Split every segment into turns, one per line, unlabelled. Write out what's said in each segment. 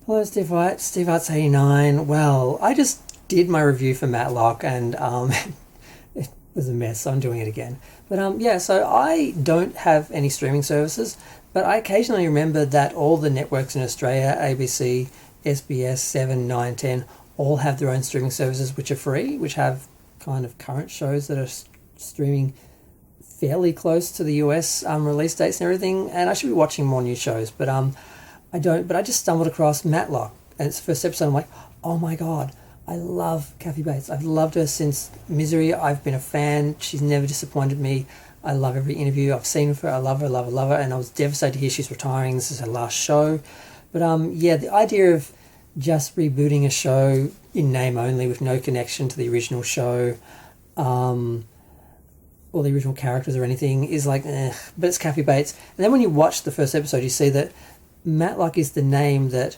Hello, Steve White. Steve White's 89. Well, I just did my review for Matlock and it was a mess, so I'm doing it again. But yeah, so I don't have any streaming services, but I occasionally remember that all the networks in Australia, ABC, SBS, 7, 9, 10, all have their own streaming services which are free, which have kind of current shows that are streaming fairly close to the US release dates and everything. And I should be watching more new shows, but I don't. But I just stumbled across Matlock, and it's the first episode. I'm like, oh my god, I love Kathy Bates. I've loved her since Misery. I've been a fan. She's never disappointed me. I love every interview I've seen of her. I love her, love her, love her. And I was devastated to hear she's retiring. This is her last show. But yeah, the idea of just rebooting a show in name only with no connection to the original show, or the original characters or anything is like, but it's Kathy Bates. And then when you watch the first episode, you see that Matlock is the name that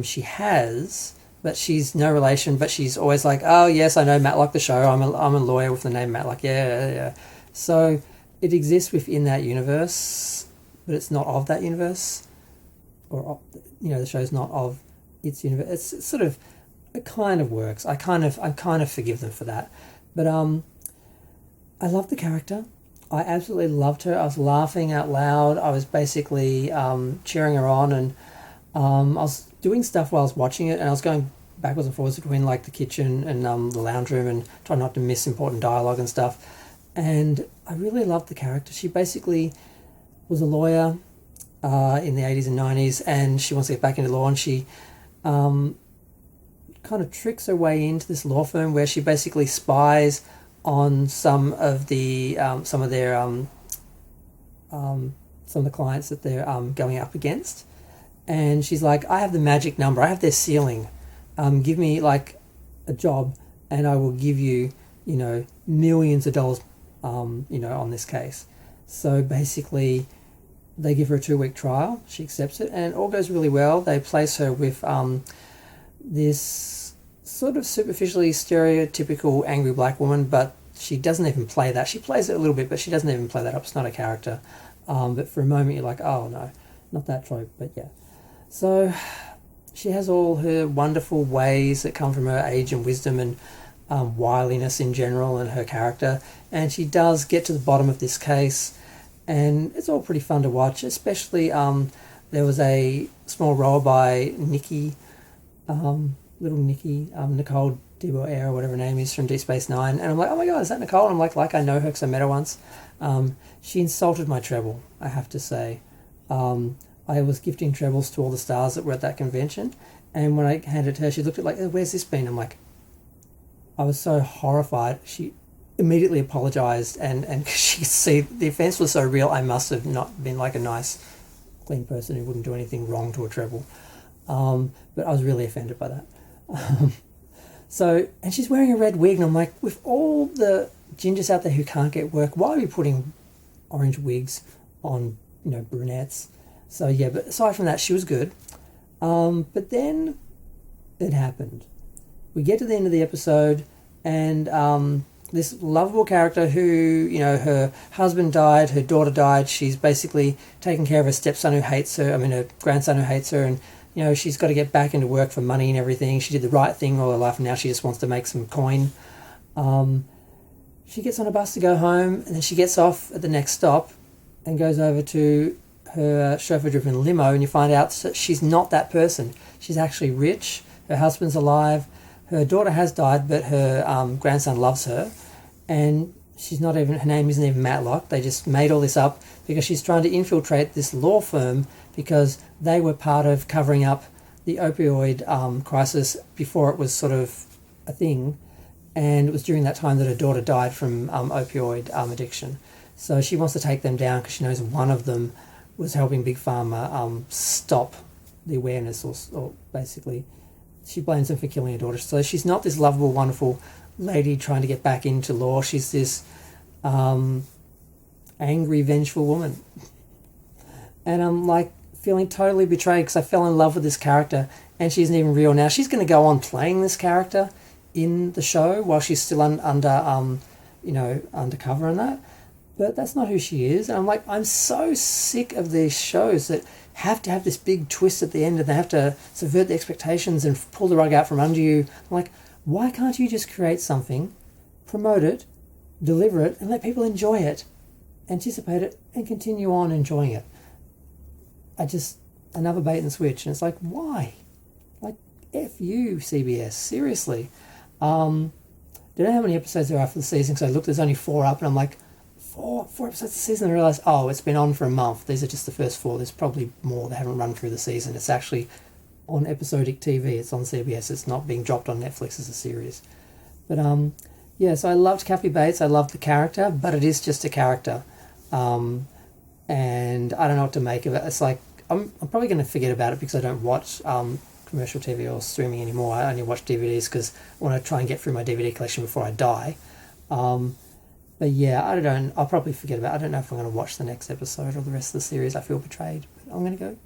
she has, but she's no relation. But she's always like, oh yes, I know Matlock the show. I'm a lawyer with the name Matlock. Yeah, yeah. So it exists within that universe, but it's not of that universe, or the show's not of its universe. It's sort of, it kind of works. I kind of forgive them for that, but I love the character. I absolutely loved her. I was laughing out loud. I was basically cheering her on, and I was doing stuff while I was watching it, and I was going backwards and forwards between like the kitchen and the lounge room, and trying not to miss important dialogue and stuff. And I really loved the character. She basically was a lawyer in the 80s and 90s, and she wants to get back into law, and she kind of tricks her way into this law firm where she basically spies on some of the some of the clients that they're going up against, and she's like, I have the magic number, I have their ceiling, give me like a job and I will give you millions of dollars on this case. So basically they give her a 2-week trial, she accepts it, and it all goes really well. They place her with this sort of superficially stereotypical angry black woman, but she doesn't even play that. She plays it a little bit, but she doesn't even play that up. It's not a character. But for a moment you're like, oh no, not that trope, but yeah. So she has all her wonderful ways that come from her age and wisdom and wiliness in general and her character. And she does get to the bottom of this case, and it's all pretty fun to watch, especially there was a small role by Nikki, little Nikki, Nicole DeBoer or whatever her name is from Deep Space Nine, and I'm like, oh my god, is that Nicole? And I'm like I know her because I met her once. She insulted my treble, I have to say. I was gifting trebles to all the stars that were at that convention, and when I handed it to her, she looked at like, where's this been? I'm like, I was so horrified. She immediately apologized, and she could see the offense was so real. I must have not been like a nice, clean person who wouldn't do anything wrong to a treble. But I was really offended by that. So, and she's wearing a red wig, and I'm like, with all the gingers out there who can't get work, why are we putting orange wigs on, brunettes? So yeah, but aside from that, she was good. But then it happened. We get to the end of the episode, and this lovable character who, her husband died, her daughter died, she's basically taking care of her stepson who hates her, her grandson who hates her, and she's got to get back into work for money and everything. She did the right thing all her life, and now she just wants to make some coin. She gets on a bus to go home, and then she gets off at the next stop and goes over to her chauffeur-driven limo, and you find out that she's not that person. She's actually rich. Her husband's alive. Her daughter has died, but her grandson loves her, and her name isn't even Matlock. They just made all this up because she's trying to infiltrate this law firm because they were part of covering up the opioid crisis before it was sort of a thing, and it was during that time that her daughter died from opioid addiction. So she wants to take them down because she knows one of them was helping Big Pharma stop the awareness, or basically she blames them for killing her daughter. So she's not this lovable, wonderful lady trying to get back into law. She's this angry, vengeful woman. And I'm like feeling totally betrayed because I fell in love with this character, and she isn't even real now. She's going to go on playing this character in the show while she's still undercover and that. But that's not who she is. And I'm like, I'm so sick of these shows that have to have this big twist at the end and they have to subvert the expectations and pull the rug out from under you. I'm like, why can't you just create something, promote it, deliver it, and let people enjoy it, anticipate it, and continue on enjoying it? Another bait and switch. And it's like, why? Like, F you, CBS, seriously. Don't know how many episodes there are for the season, because I looked, there's only 4 up, and I'm like, four episodes a season. I realised, it's been on for a month. These are just the first 4. There's probably more. They haven't run through the season. It's actually on episodic TV. It's on CBS. It's not being dropped on Netflix as a series. But so I loved Kathy Bates. I loved the character, but it is just a character. And I don't know what to make of it. It's like, I'm probably going to forget about it because I don't watch commercial TV or streaming anymore. I only watch DVDs because I want to try and get through my DVD collection before I die. But yeah, I'll probably forget about it. I don't know if I'm going to watch the next episode or the rest of the series. I feel betrayed. But I'm going to go